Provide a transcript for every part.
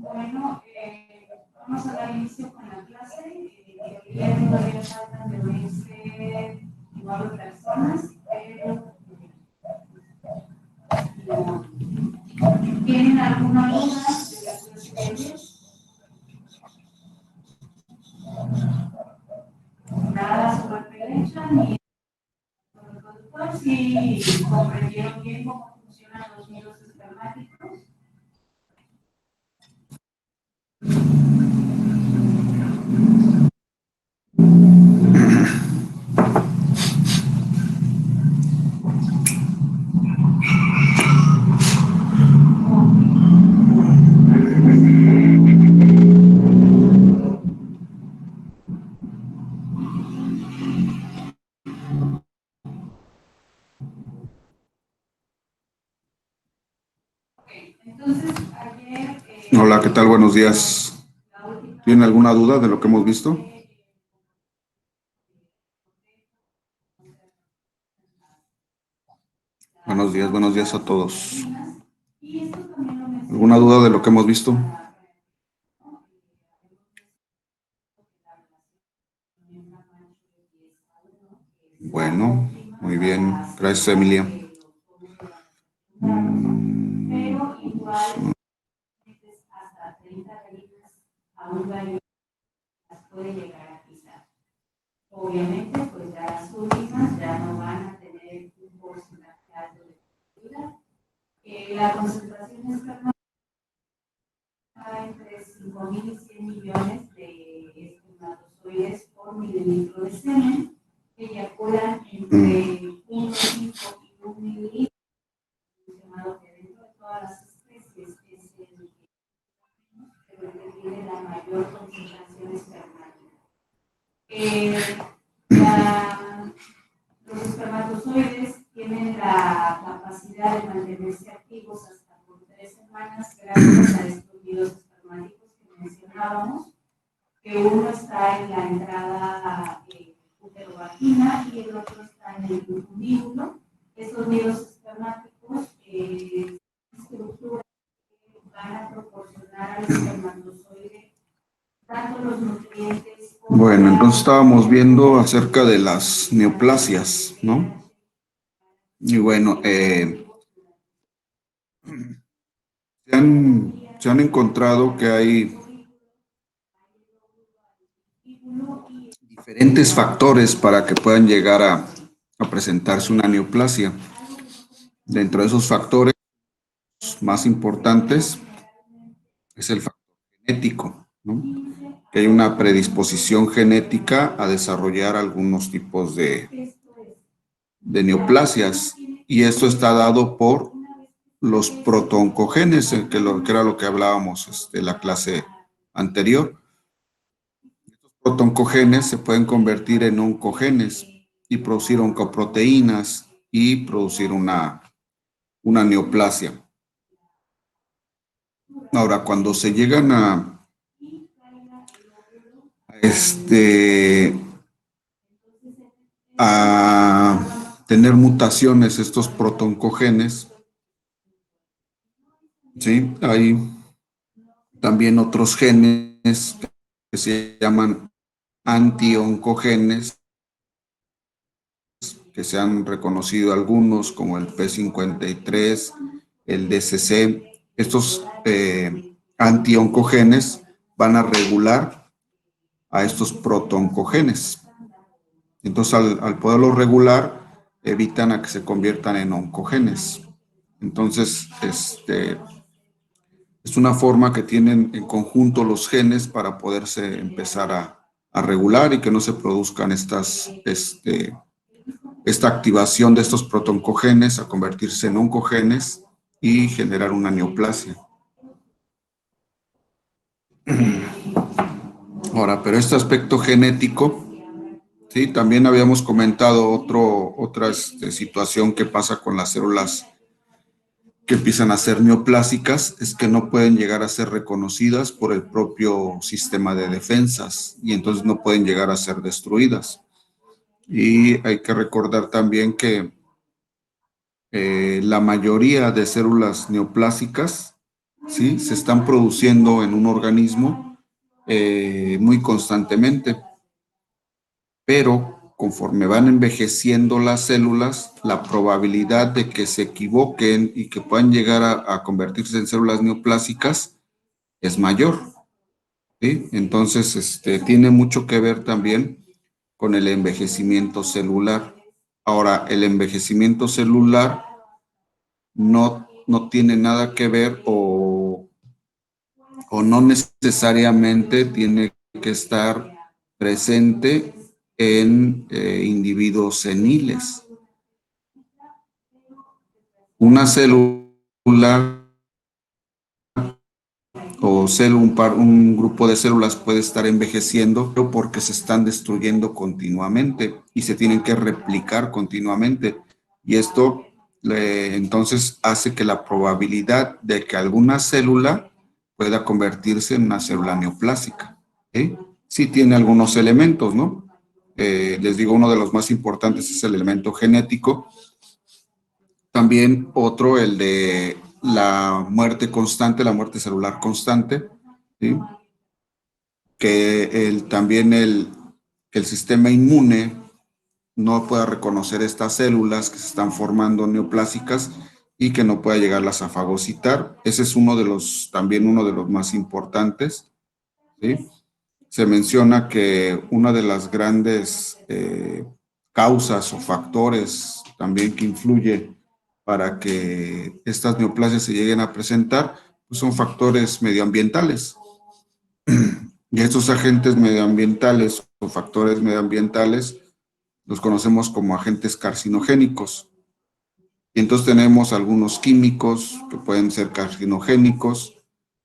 Bueno, vamos a dar inicio con la clase. El día todavía faltan de unirse 9 personas, pero ¿tienen alguna duda de la clase de ayer? Nada sobre derecha ni sobre el productor. Si comprendieron bien cómo funcionan los miros esquemáticos. Entonces, ayer... Hola, ¿qué tal? Buenos días. ¿Tienen alguna duda de lo que hemos visto? Buenos días a todos. ¿Alguna duda de lo que hemos visto? Bueno, muy bien. Gracias, Emilia. Pero igual, hasta 30 reglas a un gallo las puede llegar a pisar. Obviamente, pues ya las últimas ya no van a tener un porcentaje alto de fertilidad. La concentración externa está entre 5.000 y 100 millones de espermatozoides por mililitro de semen, que eyaculan entre 0.5 y 1 mililitro, mencionado que dentro de todas las especies es el pero que tiene la mayor concentración espermática. Los espermatozoides tienen la capacidad de mantenerse activos hasta por 3 semanas gracias a estos nidos espermáticos que mencionábamos, que uno está en la entrada uterovagina y el otro está en el fundíbulo. Estos nidos espermáticos estructuras que van a proporcionar al espermatozoide tanto los nutrientes como... Bueno, entonces estábamos viendo acerca de las neoplasias, ¿no? Y bueno, se han encontrado que hay diferentes factores para que puedan llegar a presentarse una neoplasia. Dentro de esos factores más importantes es el factor genético, ¿no? Que hay una predisposición genética a desarrollar algunos tipos de neoplasias, y esto está dado por los protooncogenes, que era lo que hablábamos en la clase anterior. Estos protooncogenes se pueden convertir en oncogenes y producir oncoproteínas y producir una neoplasia. Ahora, cuando se llegan a tener mutaciones estos protooncogenes, ¿sí? Hay también otros genes que se llaman antioncogenes, que se han reconocido algunos como el P53, el DCC. Estos antioncogenes van a regular a estos protooncogenes. Entonces, al poderlos regular, evitan a que se conviertan en oncogenes. Entonces, es una forma que tienen en conjunto los genes para poderse empezar a regular y que no se produzcan esta activación de estos protooncogenes a convertirse en oncogenes y generar una neoplasia. Ahora, pero este aspecto genético, sí, también habíamos comentado otra situación que pasa con las células que empiezan a ser neoplásicas, es que no pueden llegar a ser reconocidas por el propio sistema de defensas y entonces no pueden llegar a ser destruidas. Y hay que recordar también que la mayoría de células neoplásicas, ¿sí?, se están produciendo en un organismo muy constantemente, pero conforme van envejeciendo las células, la probabilidad de que se equivoquen y que puedan llegar a convertirse en células neoplásicas es mayor, ¿sí? Entonces, tiene mucho que ver también con el envejecimiento celular. Ahora, el envejecimiento celular no tiene nada que ver o no necesariamente tiene que estar presente en individuos seniles. Una célula o un grupo de células puede estar envejeciendo porque se están destruyendo continuamente y se tienen que replicar continuamente. Y esto entonces hace que la probabilidad de que alguna célula pueda convertirse en una célula neoplásica. ¿Sí? Sí tiene algunos elementos, ¿no? Les digo, uno de los más importantes es el elemento genético. También otro, el de la muerte constante, la muerte celular constante, ¿sí? Que también que el sistema inmune no pueda reconocer estas células que se están formando neoplásicas y que no pueda llegarlas a fagocitar. Ese es también uno de los más importantes, ¿sí? Se menciona que una de las grandes causas o factores también que influye para que estas neoplasias se lleguen a presentar, pues son factores medioambientales. Y estos agentes medioambientales o factores medioambientales los conocemos como agentes carcinogénicos. Y entonces tenemos algunos químicos que pueden ser carcinogénicos.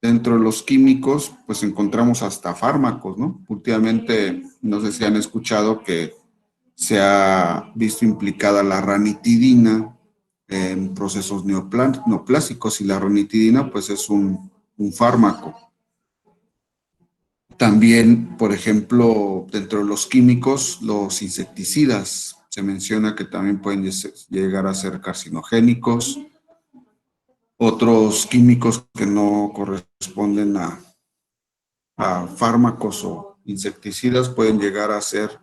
Dentro de los químicos, pues encontramos hasta fármacos, ¿no? Últimamente, no sé si han escuchado que se ha visto implicada la ranitidina en procesos neoplásicos y la ranitidina, pues es un fármaco. También, por ejemplo, dentro de los químicos, los insecticidas, se menciona que también pueden llegar a ser carcinogénicos. Otros químicos que no corresponden a fármacos o insecticidas pueden llegar a ser,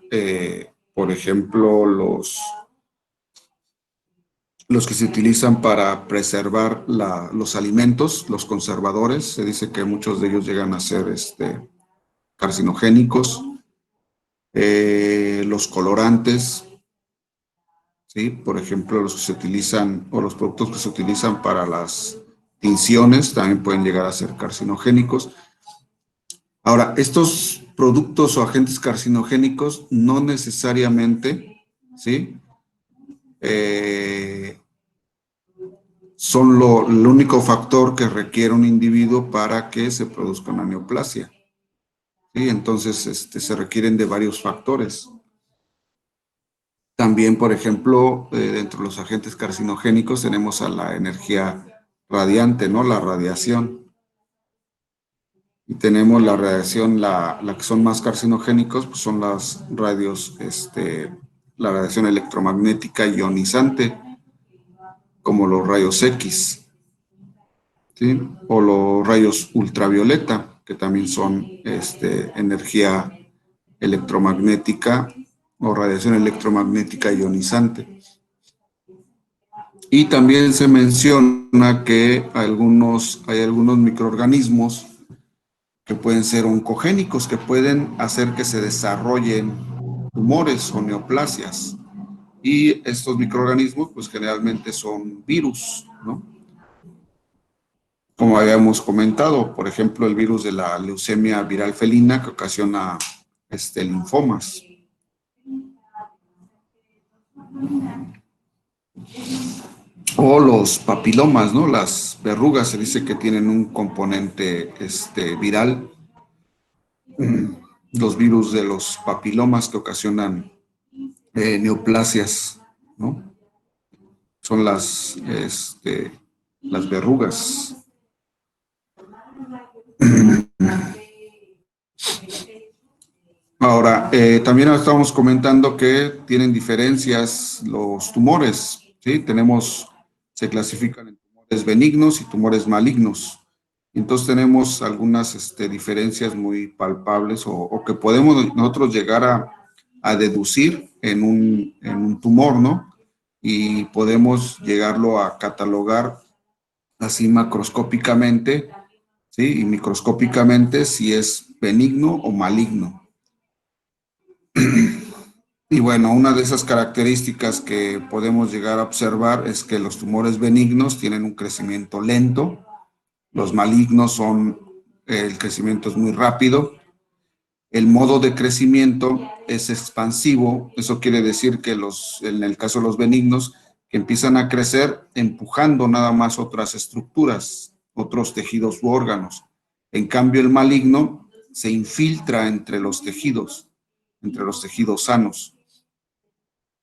por ejemplo, los que se utilizan para preservar los alimentos, los conservadores. Se dice que muchos de ellos llegan a ser carcinogénicos. Los colorantes, ¿sí? Por ejemplo, los que se utilizan o los productos que se utilizan para las tinciones también pueden llegar a ser carcinogénicos. Ahora, estos productos o agentes carcinogénicos no necesariamente, ¿sí?, son el único factor que requiere un individuo para que se produzca una neoplasia. ¿Sí? Entonces, se requieren de varios factores. También, por ejemplo, dentro de los agentes carcinogénicos tenemos a la energía radiante, ¿no? La radiación. Y tenemos la radiación, la que son más carcinogénicos, pues son las radios, la radiación electromagnética ionizante, como los rayos X, ¿sí? O los rayos ultravioleta, que también son energía electromagnética o radiación electromagnética ionizante. Y también se menciona que hay algunos microorganismos que pueden ser oncogénicos, que pueden hacer que se desarrollen tumores o neoplasias. Y estos microorganismos, pues generalmente son virus, ¿no? Como habíamos comentado, por ejemplo, el virus de la leucemia viral felina que ocasiona linfomas. O los papilomas, ¿no? Las verrugas se dice que tienen un componente viral. los virus de los papilomas que ocasionan neoplasias, ¿no? Son las verrugas. Ahora, también estábamos comentando que tienen diferencias los tumores, ¿sí? Se clasifican en tumores benignos y tumores malignos. Entonces tenemos algunas diferencias muy palpables o que podemos nosotros llegar a deducir en un tumor, ¿no? Y podemos llegarlo a catalogar así macroscópicamente, ¿sí? Y microscópicamente si es benigno o maligno. Y bueno, una de esas características que podemos llegar a observar es que los tumores benignos tienen un crecimiento lento, los malignos el crecimiento es muy rápido, el modo de crecimiento es expansivo, eso quiere decir que en el caso de los benignos, que empiezan a crecer empujando nada más otras estructuras, otros tejidos u órganos. En cambio, el maligno se infiltra entre los tejidos sanos.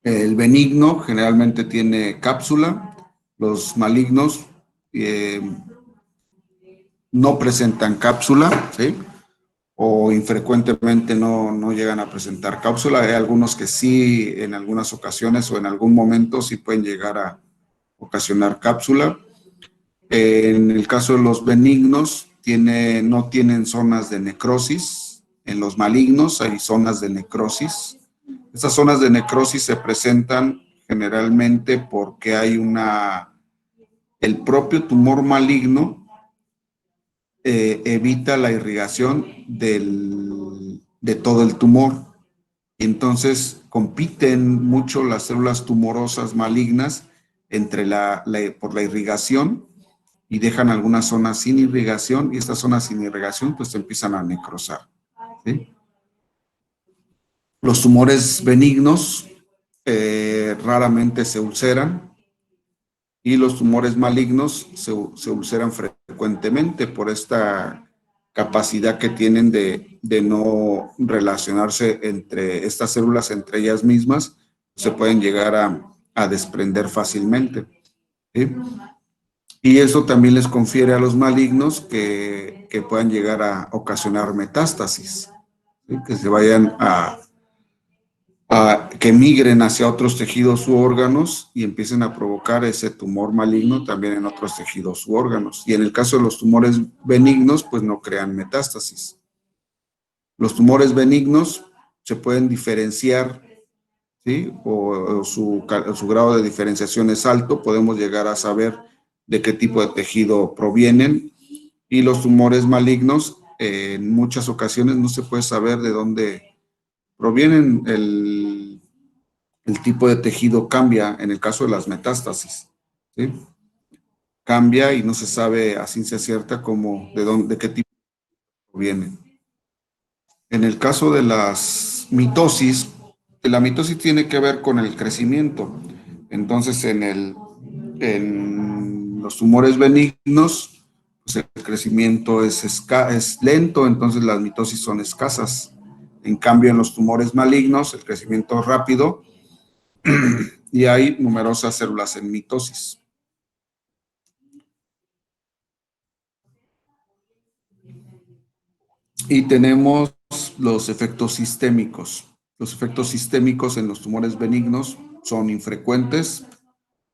El benigno generalmente tiene cápsula, los malignos eh, no presentan cápsula, ¿sí? O infrecuentemente no llegan a presentar cápsula. Hay algunos que sí, en algunas ocasiones o en algún momento sí pueden llegar a ocasionar cápsula. En el caso de los benignos, no tienen zonas de necrosis. En los malignos hay zonas de necrosis. Estas zonas de necrosis se presentan generalmente porque el propio tumor maligno evita la irrigación de todo el tumor. Entonces compiten mucho las células tumorosas malignas por la irrigación y dejan algunas zonas sin irrigación y estas zonas sin irrigación pues empiezan a necrosar, ¿sí? Los tumores benignos raramente se ulceran y los tumores malignos se ulceran frecuentemente por esta capacidad que tienen de no relacionarse entre estas células, entre ellas mismas, se pueden llegar a desprender fácilmente, ¿sí? Y eso también les confiere a los malignos que puedan llegar a ocasionar metástasis, ¿sí? Que se vayan que migren hacia otros tejidos u órganos y empiecen a provocar ese tumor maligno también en otros tejidos u órganos. Y en el caso de los tumores benignos, pues no crean metástasis. Los tumores benignos se pueden diferenciar, ¿sí? O su grado de diferenciación es alto, podemos llegar a saber de qué tipo de tejido provienen. Y los tumores malignos, en muchas ocasiones no se puede saber de dónde provienen. El tipo de tejido cambia en el caso de las metástasis, ¿sí? Cambia y no se sabe a ciencia cierta de qué tipo provienen. En el caso de la mitosis tiene que ver con el crecimiento. Entonces, en los tumores benignos, pues el crecimiento es lento, entonces las mitosis son escasas. En cambio, en los tumores malignos, el crecimiento es rápido y hay numerosas células en mitosis. Y tenemos los efectos sistémicos. Los efectos sistémicos en los tumores benignos son infrecuentes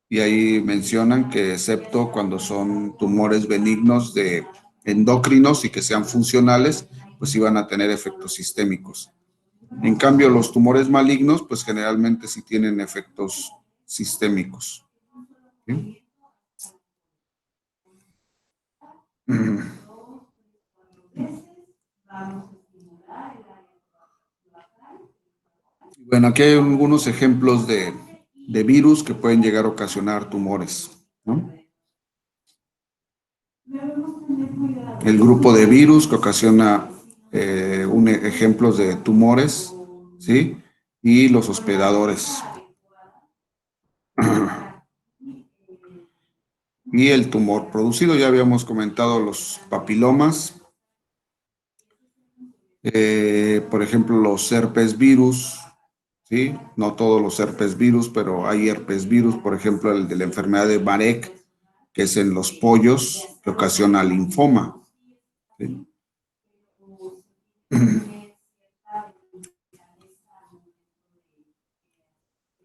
y ahí mencionan que excepto cuando son tumores benignos de endocrinos y que sean funcionales, pues iban a tener efectos sistémicos. En cambio, los tumores malignos, pues generalmente sí tienen efectos sistémicos. ¿Sí? Bueno, aquí hay algunos ejemplos de virus que pueden llegar a ocasionar tumores, ¿no? El grupo de virus que ocasiona ejemplos de tumores, ¿sí? Y los hospedadores. Y el tumor producido, ya habíamos comentado los papilomas. Por ejemplo, los herpes virus, ¿sí? No todos los herpes virus, pero hay herpes virus, por ejemplo, el de la enfermedad de Marek, que es en los pollos, que ocasiona linfoma, ¿sí?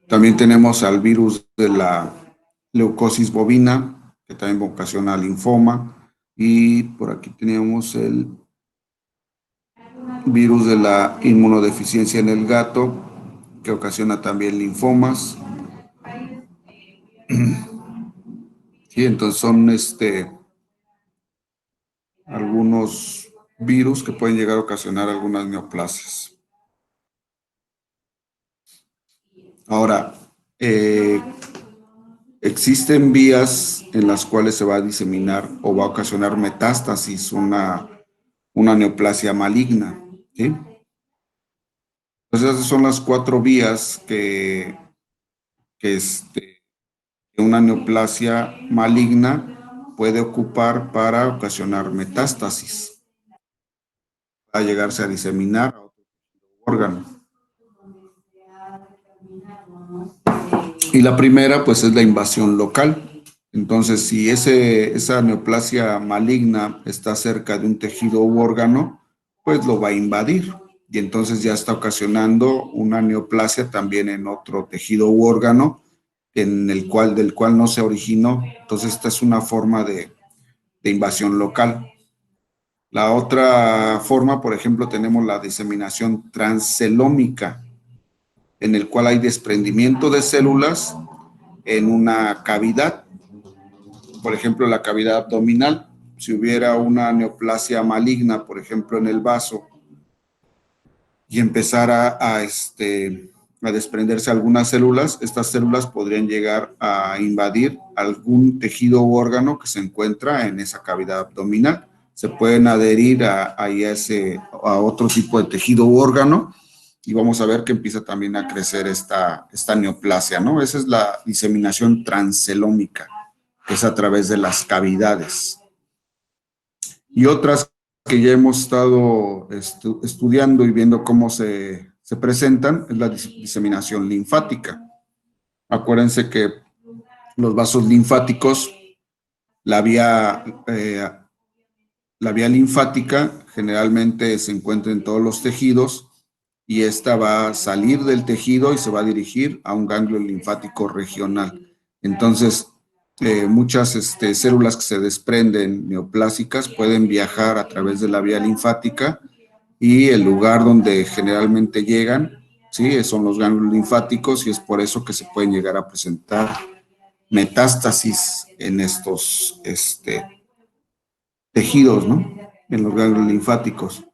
También tenemos al virus de la leucosis bovina, que también ocasiona linfoma. Y por aquí teníamos el virus de la inmunodeficiencia en el gato, que ocasiona también linfomas. Sí, entonces son algunos virus que pueden llegar a ocasionar algunas neoplasias. Ahora, existen vías en las cuales se va a diseminar o va a ocasionar metástasis una neoplasia maligna, ¿sí? Entonces esas son las 4 vías que una neoplasia maligna puede ocupar para ocasionar metástasis, para llegarse a diseminar a otro órgano. Y la primera, pues, es la invasión local. Entonces, si esa neoplasia maligna está cerca de un tejido u órgano, pues lo va a invadir. Y entonces ya está ocasionando una neoplasia también en otro tejido u órgano del cual no se originó. Entonces, esta es una forma de invasión local. La otra forma, por ejemplo, tenemos la diseminación transcelómica, en el cual hay desprendimiento de células en una cavidad, por ejemplo, la cavidad abdominal. Si hubiera una neoplasia maligna, por ejemplo, en el vaso, y empezara a desprenderse algunas células, estas células podrían llegar a invadir algún tejido u órgano que se encuentra en esa cavidad abdominal. Se pueden adherir a otro tipo de tejido u órgano y vamos a ver que empieza también a crecer esta neoplasia, ¿no? Esa es la diseminación transcelómica, que es a través de las cavidades. Y otras que ya hemos estado estudiando y viendo cómo se presentan es la diseminación linfática. Acuérdense que los vasos linfáticos, la vía, eh, la vía linfática generalmente se encuentra en todos los tejidos y esta va a salir del tejido y se va a dirigir a un ganglio linfático regional. Entonces, muchas células que se desprenden neoplásicas pueden viajar a través de la vía linfática y el lugar donde generalmente llegan, ¿sí? Son los ganglios linfáticos y es por eso que se pueden llegar a presentar metástasis en estos tejidos, ¿no? En los ganglios linfáticos.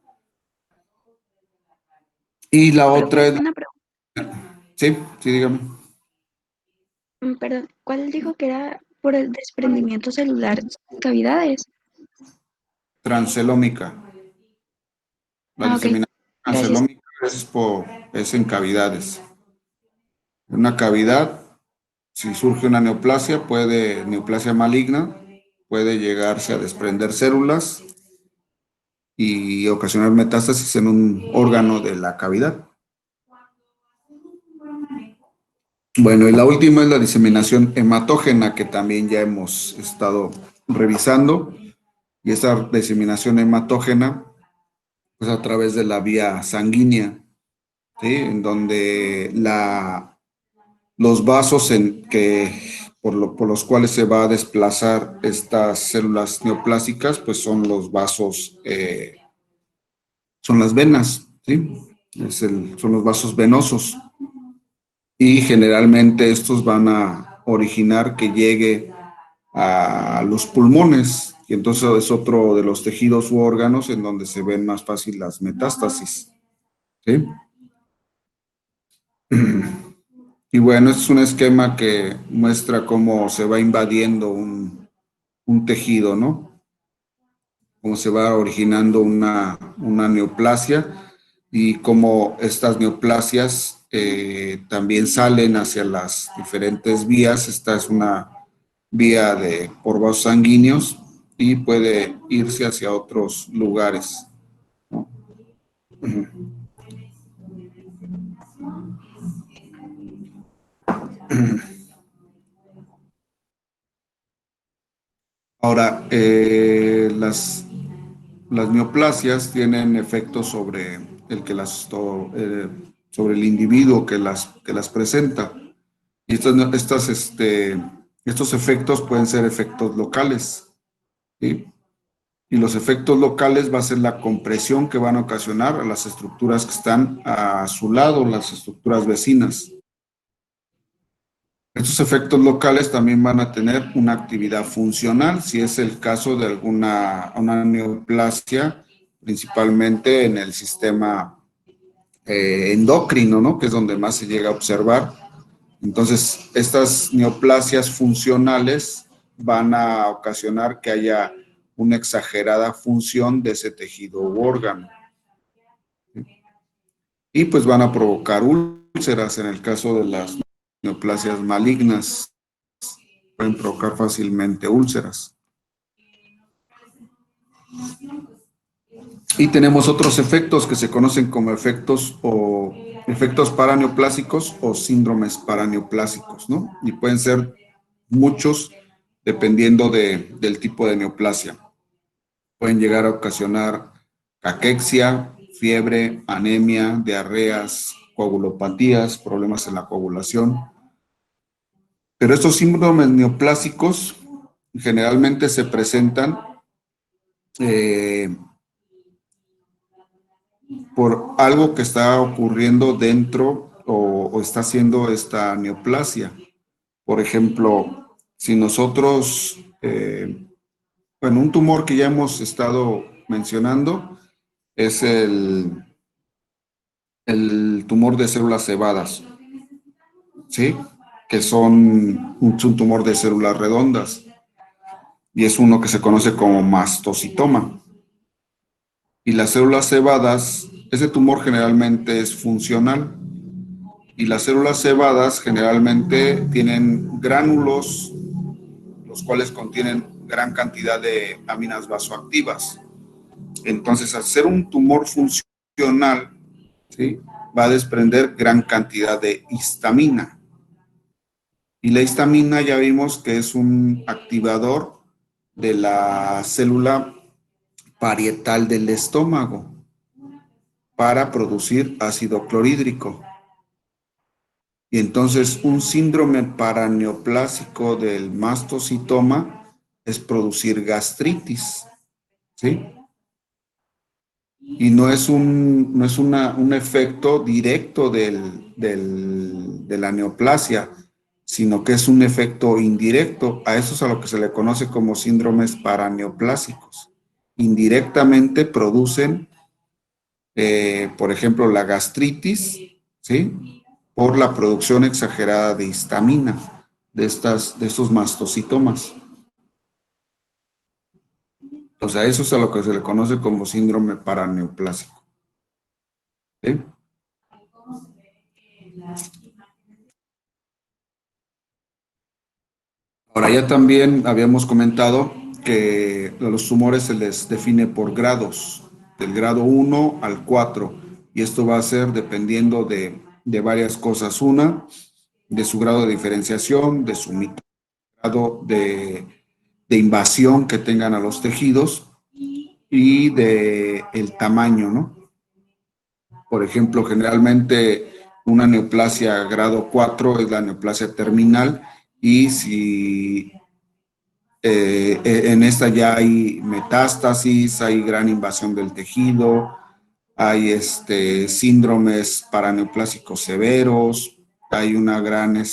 Y la otra es... Una pregunta, Sí, sí, dígame. perdón, ¿cuál dijo que era por el desprendimiento celular cavidades? Transcelómica. La Ah, ok, diseminación gracias. transcelómica es en cavidades. En una cavidad, si surge una neoplasia maligna, puede llegarse a desprender células y ocasionar metástasis en un órgano de la cavidad. Bueno, y la última es la diseminación hematógena, que también ya hemos estado revisando. Y esa diseminación hematógena, pues a través de la vía sanguínea, ¿sí? En donde los vasos por los cuales se va a desplazar estas células neoplásicas, pues son los vasos, son las venas, ¿sí? Son los vasos venosos. Y generalmente estos van a originar que llegue a los pulmones, y entonces es otro de los tejidos u órganos en donde se ven más fácil las metástasis, ¿sí? Y bueno, este es un esquema que muestra cómo se va invadiendo un tejido, ¿no? Cómo se va originando una neoplasia y cómo estas neoplasias también salen hacia las diferentes vías. Esta es una vía por vasos sanguíneos y puede irse hacia otros lugares, ¿no? Ahora, las neoplasias tienen efectos sobre sobre el individuo que las presenta. Y estos efectos pueden ser efectos locales, ¿sí? Y los efectos locales va a ser la compresión que van a ocasionar a las estructuras que están a su lado, las estructuras vecinas. Estos efectos locales también van a tener una actividad funcional, si es el caso de una neoplasia, principalmente en el sistema endocrino, ¿no? Que es donde más se llega a observar. Entonces, estas neoplasias funcionales van a ocasionar que haya una exagerada función de ese tejido u órgano. Y pues van a provocar úlceras en el caso de las neoplasias malignas. Pueden provocar fácilmente úlceras. Y tenemos otros efectos que se conocen como efectos paraneoplásicos o síndromes paraneoplásicos, ¿no? Y pueden ser muchos dependiendo del tipo de neoplasia. Pueden llegar a ocasionar caquexia, fiebre, anemia, diarreas, coagulopatías, problemas en la coagulación. Pero estos síndromes neoplásicos generalmente se presentan por algo que está ocurriendo dentro o está haciendo esta neoplasia. Por ejemplo, si nosotros, bueno, un tumor que ya hemos estado mencionando es el tumor de células cebadas, ¿sí? Que son un tumor de células redondas y es uno que se conoce como mastocitoma. Y las células cebadas, ese tumor generalmente es funcional y las células cebadas generalmente tienen gránulos, los cuales contienen gran cantidad de aminas vasoactivas. Entonces, al ser un tumor funcional, ¿sí? Va a desprender gran cantidad de histamina. Y la histamina ya vimos que es un activador de la célula parietal del estómago para producir ácido clorhídrico. Y entonces un síndrome paraneoplásico del mastocitoma es producir gastritis, ¿sí? Y no es un efecto directo de la neoplasia, sino que es un efecto indirecto. A eso es a lo que se le conoce como síndromes paraneoplásicos. Indirectamente producen, por ejemplo, la gastritis, ¿sí? Por la producción exagerada de histamina de estos mastocitomas. O sea, eso es a lo que se le conoce como síndrome paraneoplásico. ¿Sí? Ahora, ya también habíamos comentado que a los tumores se les define por grados, del grado 1 al 4, y esto va a ser dependiendo de varias cosas. Una, de su grado de diferenciación, de su grado de invasión que tengan a los tejidos y de el tamaño, ¿no? Por ejemplo, generalmente una neoplasia grado 4 es la neoplasia terminal y si en esta ya hay metástasis, hay gran invasión del tejido, hay síndromes paraneoplásicos severos, hay una gran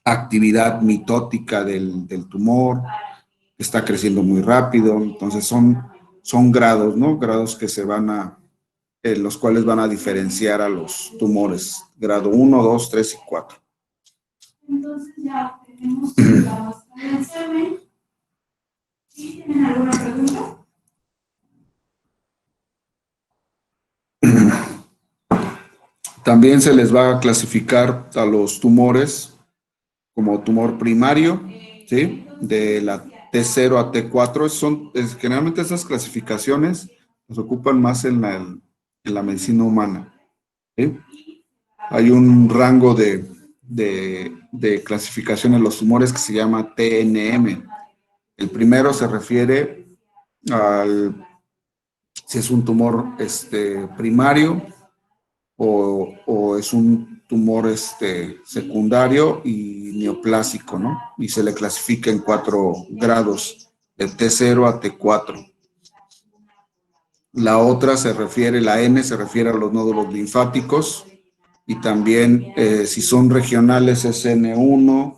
actividad mitótica del tumor, está creciendo muy rápido, entonces son grados, ¿no? Grados que se van los cuales van a diferenciar a los tumores, grado 1, 2, 3 y 4. Entonces ya tenemos la muestra del examen. ¿Sí? ¿Tienen alguna pregunta? También se les va a clasificar a los tumores como tumor primario, ¿sí? De la T0 a T4. Generalmente esas clasificaciones nos ocupan más en en la medicina humana. ¿Sí? Hay un rango de clasificación en los tumores que se llama TNM. El primero se refiere al si es un tumor primario o es un tumor secundario y neoplásico, ¿no? Y se le clasifica en 4 grados, de T0 a T4. La otra se refiere, la N se refiere a los nódulos linfáticos y también si son regionales es N1,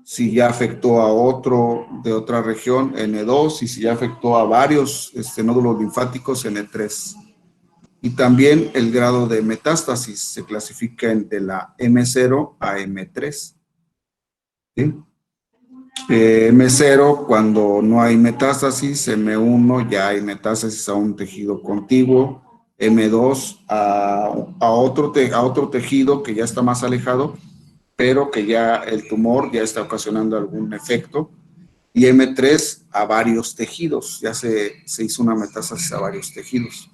si ya afectó a otro de otra región, N2, y si ya afectó a varios nódulos linfáticos, N3. Y también el grado de metástasis se clasifica de la M0 a M3. ¿Sí? M0 cuando no hay metástasis, M1 ya hay metástasis a un tejido contiguo, M2 a otro tejido que ya está más alejado, pero que ya el tumor ya está ocasionando algún efecto, y M3 a varios tejidos, ya se hizo una metástasis a varios tejidos.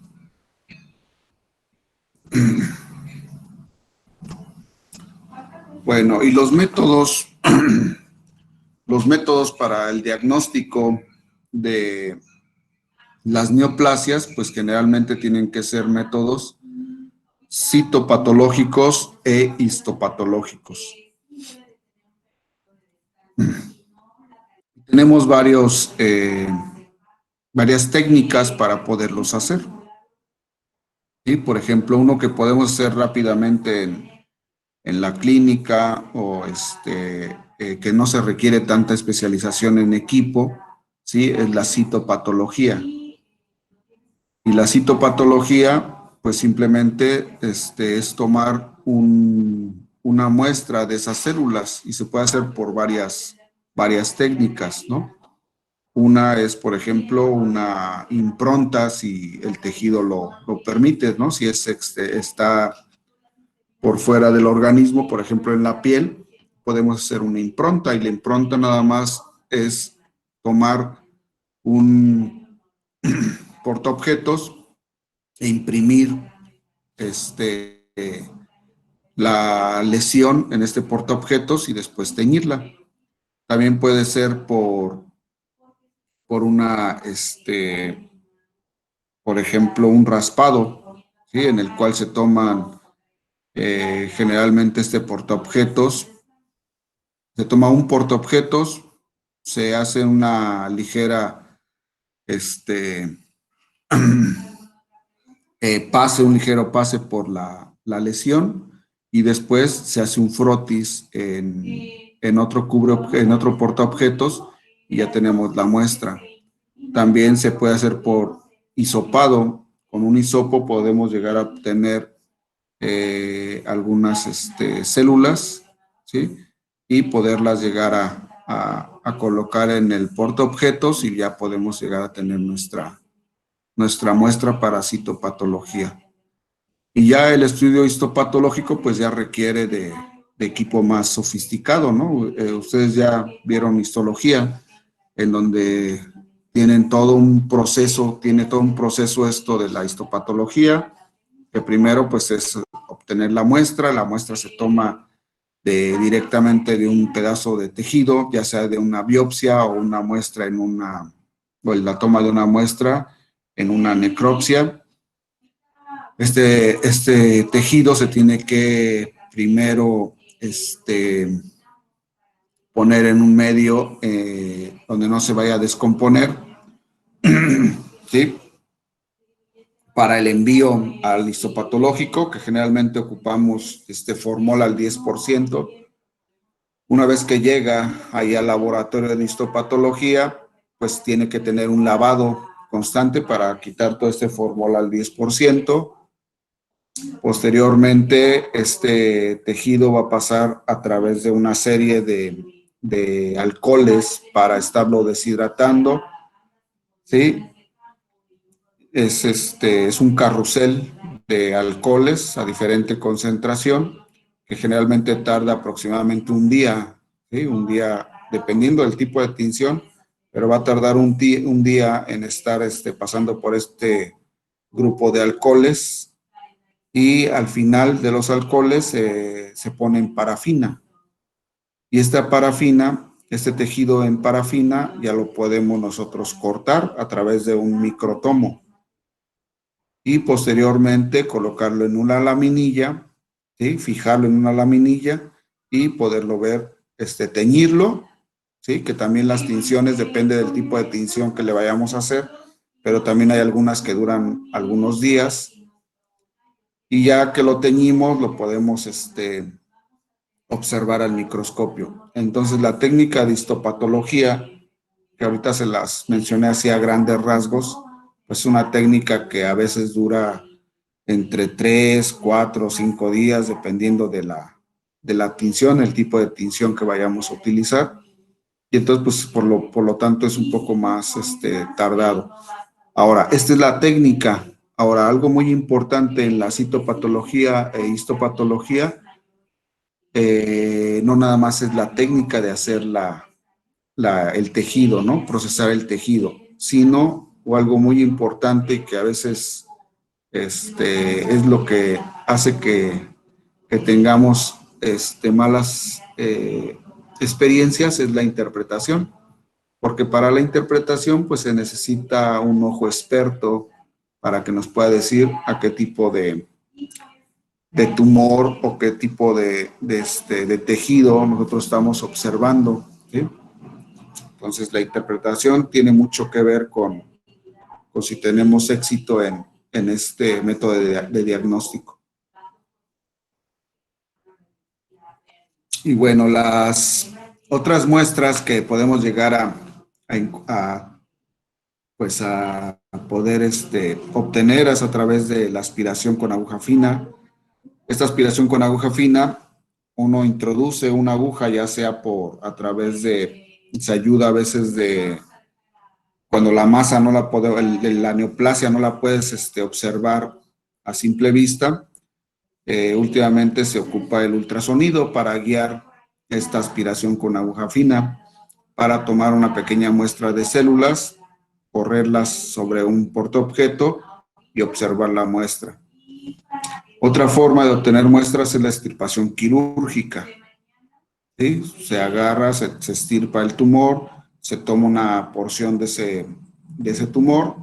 Bueno, y los métodos para el diagnóstico de las neoplasias, pues generalmente tienen que ser métodos citopatológicos e histopatológicos. Tenemos varias técnicas para poderlos hacer. ¿Sí? Por ejemplo, uno que podemos hacer rápidamente en la clínica o que no se requiere tanta especialización en equipo, ¿sí? Es la citopatología. Y la citopatología, pues simplemente es tomar una muestra de esas células y se puede hacer por varias técnicas, ¿no? Una es, por ejemplo, una impronta si el tejido lo permite, ¿no? Si está por fuera del organismo, por ejemplo, en la piel, podemos hacer una impronta y la impronta nada más es tomar un portaobjetos e imprimir la lesión en este portaobjetos y después teñirla. También puede ser por por ejemplo, un raspado, ¿sí? En el cual se toman generalmente portaobjetos. Se toma un portaobjetos, se hace una ligera un ligero pase por la lesión y después se hace un frotis en otro portaobjetos y ya tenemos la muestra. También se puede hacer por hisopado. Con un hisopo podemos llegar a obtener algunas células, ¿sí? Y poderlas llegar a colocar en el portaobjetos y ya podemos llegar a tener nuestra muestra para citopatología. Y ya el estudio histopatológico pues ya requiere de equipo más sofisticado, ¿no? Ustedes ya vieron histología, en donde tiene todo un proceso esto de la histopatología, que primero pues es obtener la muestra se toma directamente de un pedazo de tejido, ya sea de una biopsia o una muestra o la toma de una muestra en una necropsia. Este tejido se tiene que primero poner en un medio donde no se vaya a descomponer, ¿sí? Para el envío al histopatológico, que generalmente ocupamos formol al 10%. Una vez que llega ahí al laboratorio de histopatología, pues tiene que tener un lavado constante para quitar todo formol al 10%. Posteriormente, este tejido va a pasar a través de una serie de alcoholes para estarlo deshidratando, ¿sí? Es un carrusel de alcoholes a diferente concentración que generalmente tarda aproximadamente un día, ¿sí? Un día, dependiendo del tipo de tinción, pero va a tardar un día en estar pasando por este grupo de alcoholes y al final de los alcoholes se ponen parafina. Y esta parafina, este tejido en parafina, ya lo podemos nosotros cortar a través de un microtomo y posteriormente colocarlo en una laminilla, ¿sí? Fijarlo en una laminilla y poderlo ver, teñirlo, ¿sí? Que también las tinciones depende del tipo de tinción que le vayamos a hacer, pero también hay algunas que duran algunos días y ya que lo teñimos lo podemos observar al microscopio. Entonces la técnica de histopatología, que ahorita se las mencioné así a grandes rasgos, pues es una técnica que a veces dura entre 3, 4 o 5 días, dependiendo de la tinción, el tipo de tinción que vayamos a utilizar. Y entonces, pues, por lo tanto, es un poco más tardado. Ahora, esta es la técnica. Ahora, algo muy importante en la citopatología e histopatología, no nada más es la técnica de hacer el tejido, ¿no? Procesar el tejido, sino, o algo muy importante que a veces es lo que hace que tengamos malas experiencias, es la interpretación, porque para la interpretación pues se necesita un ojo experto para que nos pueda decir a qué tipo de tumor o qué tipo de tejido nosotros estamos observando, ¿sí? Entonces la interpretación tiene mucho que ver con si tenemos éxito en este método de diagnóstico. Y bueno, las otras muestras que podemos llegar pues a poder obtener es a través de la aspiración con aguja fina. Esta aspiración con aguja fina, uno introduce una aguja, ya sea a través se ayuda a veces cuando la masa no la puede, la neoplasia no la puedes observar a simple vista. Últimamente se ocupa el ultrasonido para guiar esta aspiración con aguja fina, para tomar una pequeña muestra de células, correrlas sobre un portaobjeto y observar la muestra. Otra forma de obtener muestras es la extirpación quirúrgica, ¿sí? Se agarra, se extirpa el tumor, se toma una porción de ese tumor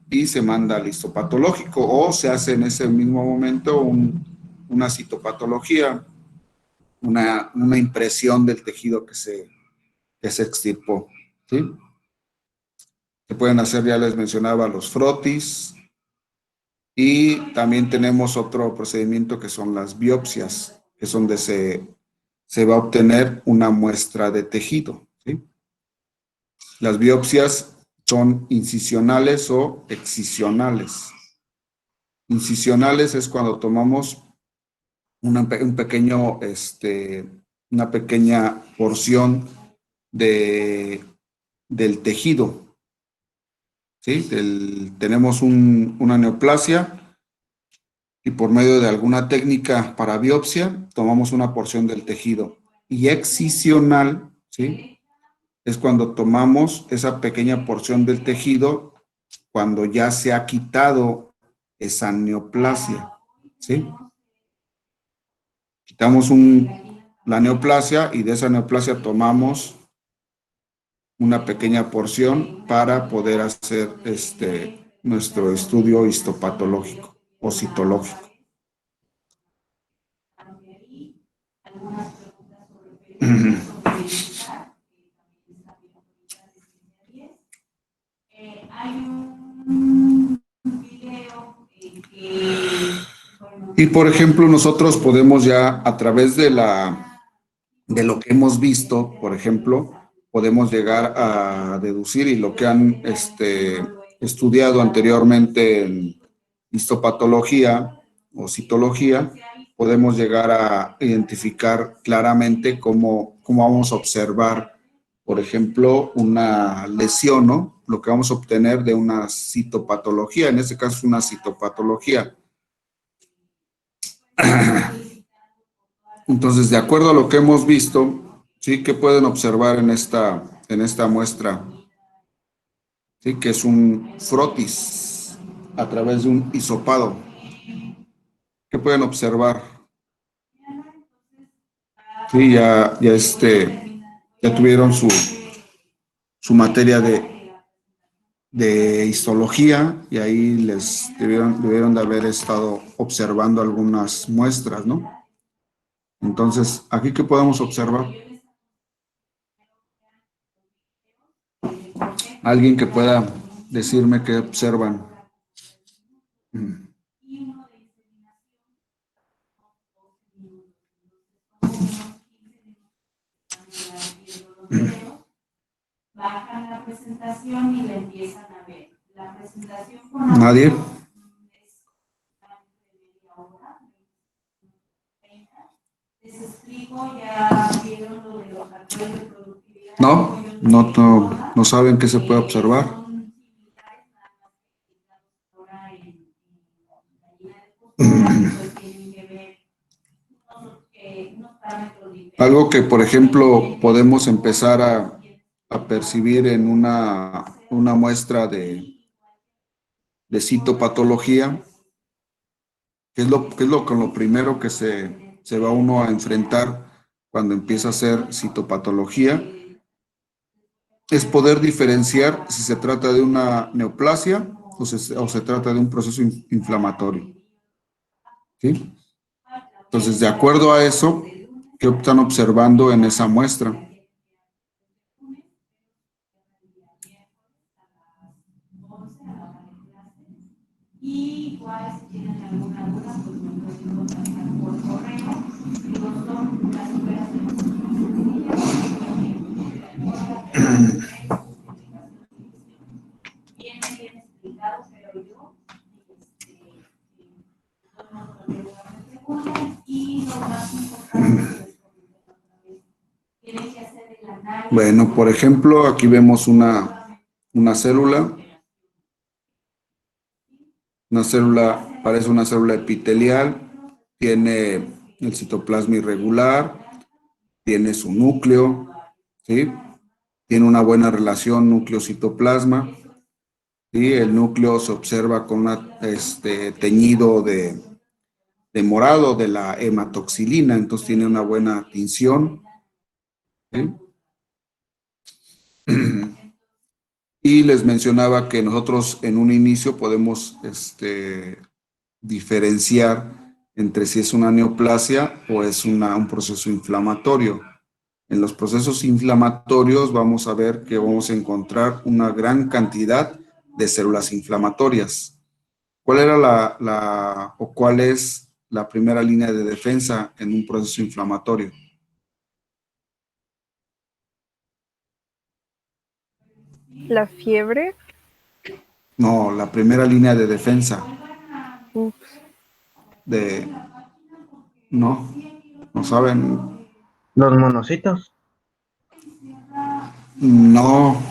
y se manda al histopatológico, o se hace en ese mismo momento una citopatología, una impresión del tejido que se extirpó, ¿sí? Se pueden hacer, ya les mencionaba, los frotis, y también tenemos otro procedimiento que son las biopsias, que es donde se va a obtener una muestra de tejido, ¿sí? Las biopsias son incisionales o excisionales. Incisionales es cuando tomamos una pequeña porción del tejido, ¿sí? Tenemos una neoplasia y por medio de alguna técnica para biopsia tomamos una porción del tejido. Y excisional, ¿sí? Es cuando tomamos esa pequeña porción del tejido cuando ya se ha quitado esa neoplasia, ¿sí? Quitamos la neoplasia y de esa neoplasia tomamos una pequeña porción para poder hacer nuestro estudio histopatológico o citológico. Y por ejemplo, nosotros podemos ya a través de lo que hemos visto, por ejemplo, podemos llegar a deducir, y lo que han estudiado anteriormente en histopatología o citología, podemos llegar a identificar claramente cómo vamos a observar, por ejemplo, una lesión, ¿no? Lo que vamos a obtener de una citopatología, en este caso es una citopatología. Entonces, de acuerdo a lo que hemos visto, sí que pueden observar en esta muestra, sí, que es un frotis a través de un hisopado. ¿Qué pueden observar. Sí, ya tuvieron su materia de histología y ahí les debieron de haber estado observando algunas muestras, ¿no? Entonces, ¿aquí qué podemos observar? Alguien que pueda decirme qué observan. Bajan la presentación y la empiezan a ver. La presentación ¿Nadie? Les explico, ya vieron lo de los factores de productividad. No saben qué se puede observar. Algo que, por ejemplo, podemos empezar a percibir en una muestra de citopatología, que es con lo primero que se va uno a enfrentar cuando empieza a hacer citopatología, es poder diferenciar si se trata de una neoplasia o se trata de un proceso inflamatorio. ¿Sí? Entonces, de acuerdo a eso, ¿qué están observando en esa muestra? Y igual si tienen alguna duda, pues me pueden contactar por correo. Digo, son las operaciones bien explicado, pero yo y lo más importante tienen que hacer el análisis. Bueno, por ejemplo, aquí vemos una célula. Una célula, parece una célula epitelial, tiene el citoplasma irregular, tiene su núcleo, ¿sí? Tiene una buena relación núcleo-citoplasma, ¿sí? El núcleo se observa con un teñido de morado de la hematoxilina, entonces tiene una buena tinción, ¿sí? Y les mencionaba que nosotros en un inicio podemos diferenciar entre si es una neoplasia o es un proceso inflamatorio. En los procesos inflamatorios vamos a ver que vamos a encontrar una gran cantidad de células inflamatorias. ¿Cuál era o cuál es la primera línea de defensa en un proceso inflamatorio? La fiebre. No, la primera línea de defensa Ups. no saben. Los monocitos. No,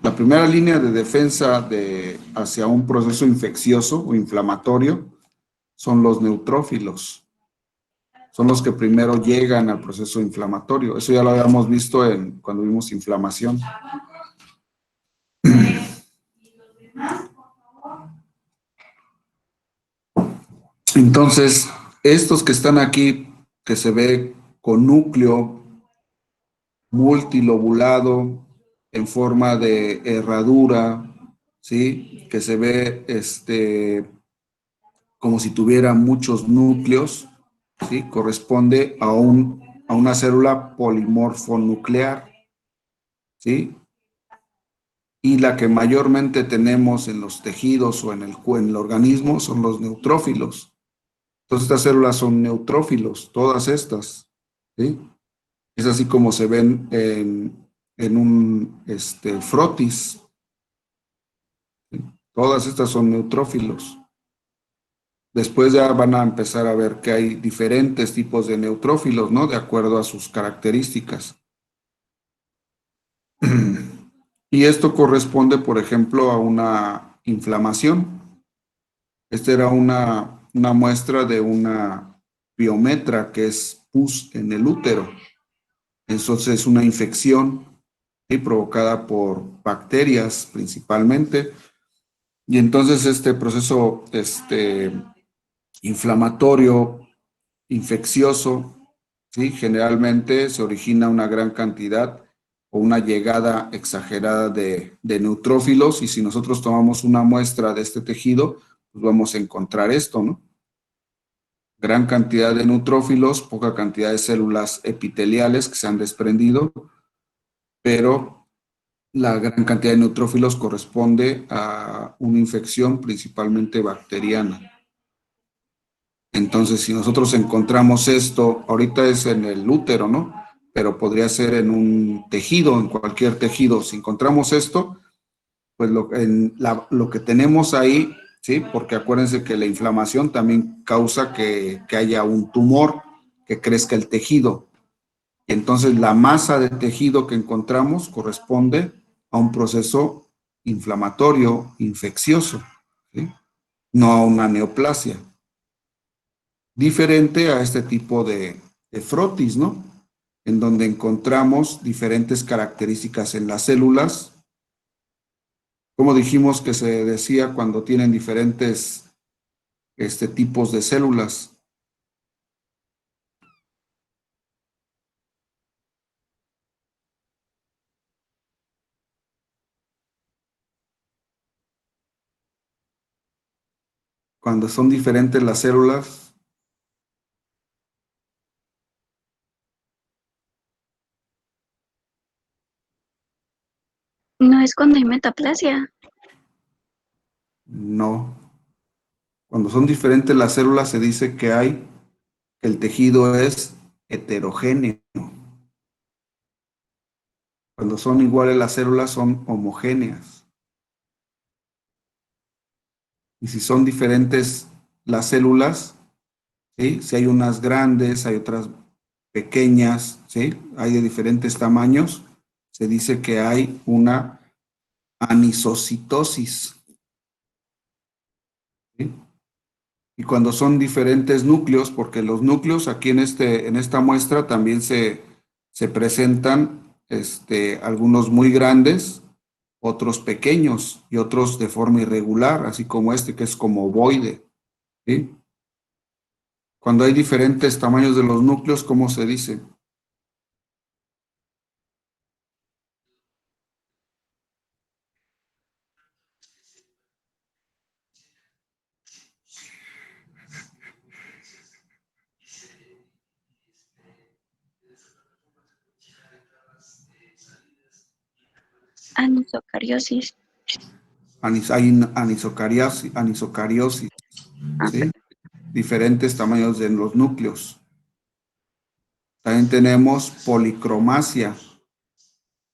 la primera línea de defensa hacia un proceso infeccioso o inflamatorio son los neutrófilos. Son los que primero llegan al proceso inflamatorio. Eso ya lo habíamos visto cuando vimos inflamación. Entonces, estos que están aquí, que se ve con núcleo multilobulado en forma de herradura, ¿sí? Que se ve como si tuviera muchos núcleos, ¿sí? Corresponde a una célula polimorfonuclear, ¿sí? Y la que mayormente tenemos en los tejidos o en el organismo son los neutrófilos. Entonces, estas células son neutrófilos, todas estas, ¿sí? Es así como se ven en un frotis. ¿Sí? Todas estas son neutrófilos. Después ya van a empezar a ver que hay diferentes tipos de neutrófilos, ¿no? De acuerdo a sus características. Y esto corresponde, por ejemplo, a una inflamación. Esta era una muestra de una piometra, que es pus en el útero. Entonces es una infección, ¿sí? Provocada por bacterias principalmente. Y entonces este proceso inflamatorio, infeccioso, ¿sí? Generalmente se origina una gran cantidad o una llegada exagerada de neutrófilos, y si nosotros tomamos una muestra de este tejido, pues vamos a encontrar esto, ¿no? Gran cantidad de neutrófilos, poca cantidad de células epiteliales que se han desprendido, pero la gran cantidad de neutrófilos corresponde a una infección principalmente bacteriana. Entonces, si nosotros encontramos esto, ahorita es en el útero, ¿no? Pero podría ser en un tejido, en cualquier tejido. Si encontramos esto, pues lo que tenemos ahí, ¿sí? Porque acuérdense que la inflamación también causa que haya un tumor, que crezca el tejido. Entonces, la masa de tejido que encontramos corresponde a un proceso inflamatorio, infeccioso, ¿sí? No a una neoplasia. Diferente a este tipo de frotis, ¿no? En donde encontramos diferentes características en las células. Como dijimos que se decía cuando tienen diferentes tipos de células. Cuando son diferentes las células, No es cuando hay metaplasia. no. Cuando son diferentes las células se dice que el tejido es heterogéneo. Cuando son iguales las células son homogéneas. Y si son diferentes las células, ¿sí? Si hay unas grandes, hay otras pequeñas, ¿sí? Hay de diferentes tamaños, se dice que hay una anisocitosis, ¿sí? Y cuando son diferentes núcleos, porque los núcleos aquí en esta muestra también se presentan algunos muy grandes, otros pequeños y otros de forma irregular, así como este que es como ovoide, ¿sí? Cuando hay diferentes tamaños de los núcleos, ¿cómo se dice? Anisocariosis. Hay anisocariosis, Ah, ¿sí? Diferentes tamaños de los núcleos. También tenemos policromasia,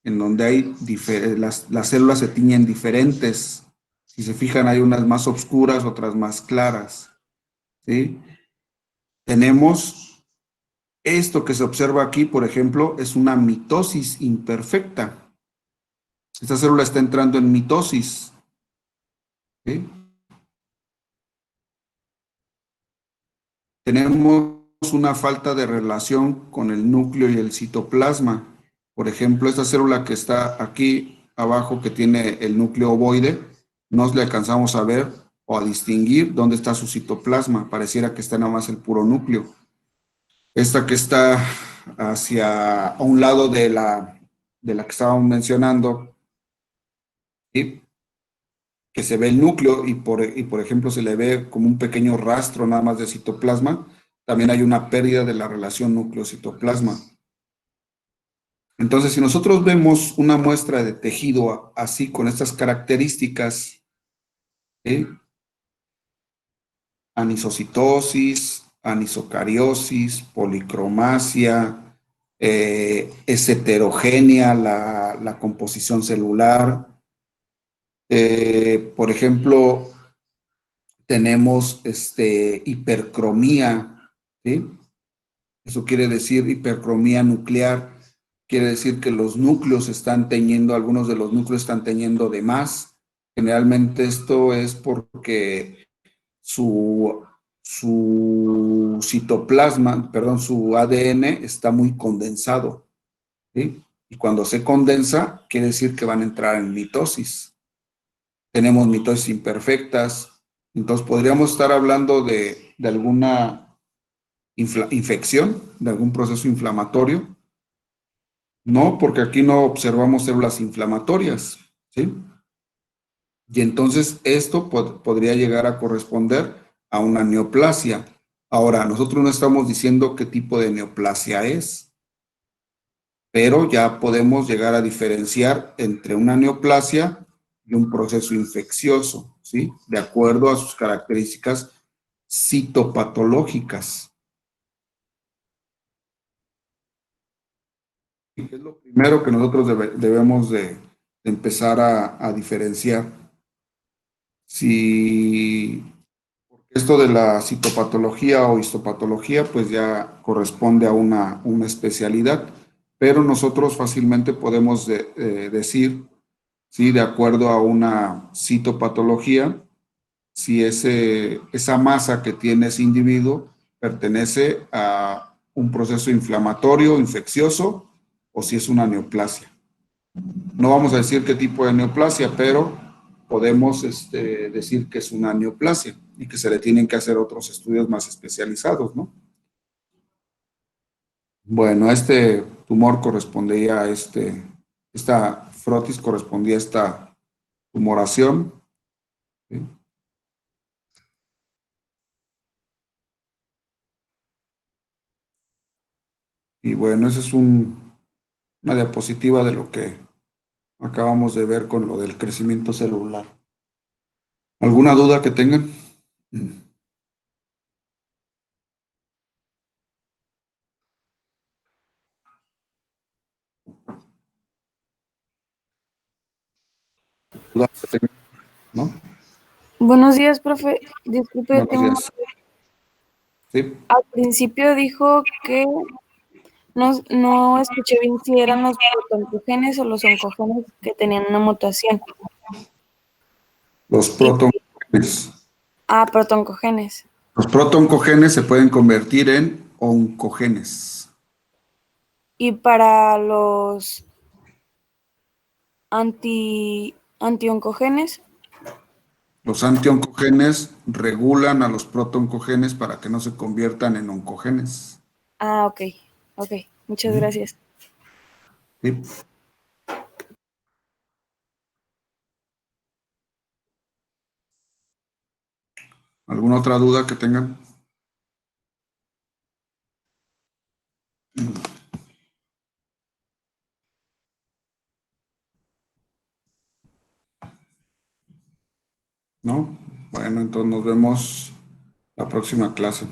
en donde hay las células se tiñen diferentes. Si se fijan, hay unas más oscuras, otras más claras, ¿sí? Tenemos esto que se observa aquí, por ejemplo, es una mitosis imperfecta. Esta célula está entrando en mitosis, ¿sí? Tenemos una falta de relación con el núcleo y el citoplasma. Por ejemplo, esta célula que está aquí abajo, que tiene el núcleo ovoide, no le alcanzamos a ver o a distinguir dónde está su citoplasma. Pareciera que está nada más el puro núcleo. Esta que está hacia a un lado de la que estábamos mencionando, ¿sí? Que se ve el núcleo y por ejemplo se le ve como un pequeño rastro nada más de citoplasma, también hay una pérdida de la relación núcleo-citoplasma. Entonces, si nosotros vemos una muestra de tejido así con estas características, ¿sí? Anisocitosis, anisocariosis, policromasia, es heterogénea la composición celular. Por ejemplo, tenemos hipercromía, ¿sí? Eso quiere decir hipercromía nuclear, quiere decir que los núcleos están teñiendo, algunos de los núcleos están teñiendo de más. Generalmente esto es porque su citoplasma, perdón, su ADN está muy condensado, ¿sí? Y cuando se condensa, quiere decir que van a entrar en mitosis. Tenemos mitosis imperfectas, Entonces, podríamos estar hablando de alguna infección, de algún proceso inflamatorio. No, porque aquí no observamos células inflamatorias, ¿sí? Y entonces esto podría llegar a corresponder a una neoplasia. Ahora, nosotros no estamos diciendo qué tipo de neoplasia es, pero ya podemos llegar a diferenciar entre una neoplasia y un proceso infeccioso, ¿sí? De acuerdo a sus características citopatológicas. Y es lo primero que nosotros debemos de empezar a diferenciar. Si esto de la citopatología o histopatología, pues ya corresponde a una especialidad, pero nosotros fácilmente podemos decir, ¿sí? De acuerdo a una citopatología, si esa masa que tiene ese individuo pertenece a un proceso inflamatorio, infeccioso, o si es una neoplasia. No vamos a decir qué tipo de neoplasia, pero podemos decir que es una neoplasia y que se le tienen que hacer otros estudios más especializados, ¿no? Bueno, este tumor correspondía a esta frotis correspondía a esta tumoración, ¿sí? Y bueno, esa es una diapositiva de lo que acabamos de ver con lo del crecimiento celular. ¿Alguna duda que tengan? ¿Duda que tengan? ¿No? Buenos días, profe. Disculpe, Buenos tengo días. Sí. al principio dijo que no escuché bien si eran los protoncogenes o los oncogenes que tenían una mutación. Los Y, protoncogenes. protoncogenes. Los protoncogenes se pueden convertir en oncogenes. Y para los antioncogenes. Los antioncogenes regulan a los protoncogenes para que no se conviertan en oncogenes. Ok. Ok. Muchas gracias. ¿Sí? ¿Alguna otra duda que tengan? ¿No? Bueno, entonces nos vemos la próxima clase.